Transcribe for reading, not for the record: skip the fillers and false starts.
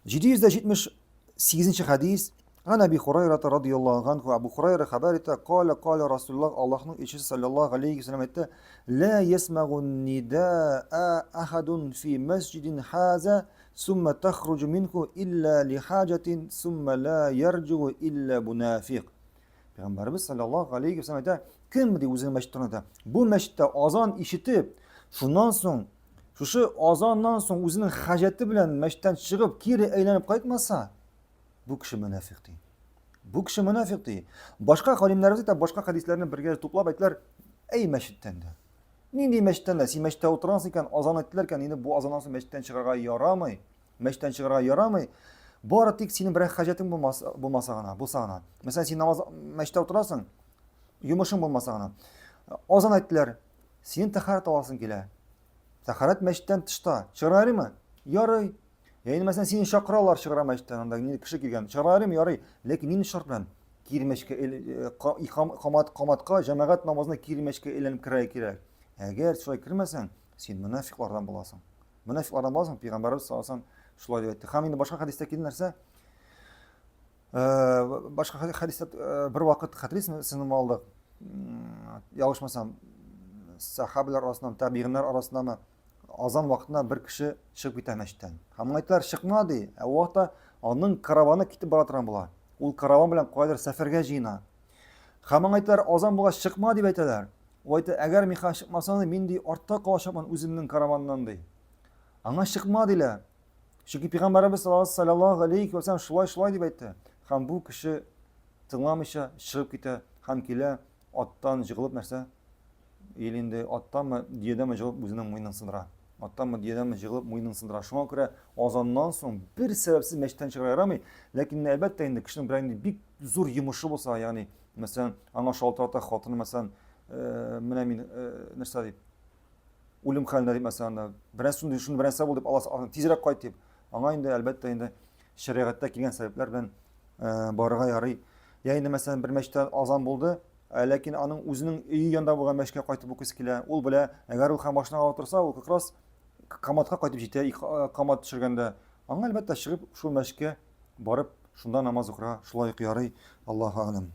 778 hadis. An Abi Hurayra radhiyallahu anhu, Abu Hurayra haber etti. Kâle Resulullah, Allah'ın elçisi sallallahu aleyhi ve sellem etti. La yesma'un nida'a ahadun fi mescidin haza summa tahrucu minhu illa li hacetin summa la yerci'u illa munafiq. Peygamberimiz sallallahu aleyhi ve sellem etti. Kim diye o'zini masjidda, bu masjidda azon eshitib, shundan so'ng shu azondan so'ng o'zining hajati bilan masjiddan chiqib, kiri aylanib qaytmasa, bu kishi munofiq deydi. Bu kishi munofiq deydi. Boshqa olimlarimiz esa boshqa hadislarni birga to'plab aytdilar, ey masjiddan da. Nima masjiddan da? Sen masjidda o'tirasiz ekan, azon aytdilar ekan, endi bu azondan so'ng masjiddan chiqarga yaramay. Masjiddan chiqarga yaramay. Bora tek sening bir hajating bo'lmasa, masalan sen namoz masjidda o'tirasan, yumushing bo'lmasa, azon aytdilar, sen tahorat olasing kelar. Tahorat masjiddan tishda, chiqaraymi? Yoray. Yani mesela senin şakralar çıkara masjiddan, unda kishi kelgan, chiqaraymi? Yoray. Lekin nima shart bilan? Kirmashga, qomatga, jamoat namozini kirmashga elinib kiray kerak. Agar shunday kirmasang, sen munofiqlardan bo'lasan. Munofiqlardan bo'lasan, payg'ambarimiz sollallohu alayhi vasallam shunday deb aytdi. Ham endi boshqa hadisda kelgan narsa, boshqa hadisda bir vaqt xatrisini sinib oldik. Yolg'ishmasam, sahobalar orasidan, tabiinlar orasidan azon vaqtida bir kishi chiqib ketadi masjiddan. Hamma aytlar chiqmadi. U vaqtda onun karavani ketib boradigan bo'ladi. U karavan bilan qo'ydir safarga jina. Hamma aytlar azon bo'lgach chiqma deb aytadilar. U aytadi, agar men chiqmasam, men ortda qolishaman o'zimning karavandan deydi. Anga chiqmadilar. Chunki payg'ambarimiz sallallohu alayhi vasallam shulay deb aytdi. Ham bu kishi tinglamisha chiqib ketadi, ham kelar otdan yig'ilib narsa elinde ottanmı diyedeme jig'ilib o'zining mo'ynin sindiradi. Ottanmı diyedeme jig'ilib mo'ynin sindiradi. Shunga ko'ra azondan so'ng bir sababsiz masjiddan chiqara yaramay, lekin albatta endi kishining bir zo'r yumushi bo'lsa, ya'ni masalan, anga sholtirata xotini masalan, mana men narsa deb o'lim holida deb masalan, shuni birinchi bo'lib deb tezroq qayt deb. Anga endi albatta endi shariatda kelgan sabablar bilan borga yaray. Ya'ni masalan bir masjidda azon bo'ldi, lekin onun o'zining uyi yonida bo'lgan masjidga qaytib o'qish kelar. U bilan agar u ham mashinaga o'tirsa, u qirqros qamatga qaytib jetadi, qamat tushirganda, anga albatta chiqib shu masjidga borib, shunda namoz o'qira, shulay qiyoray. Allohu a'lam.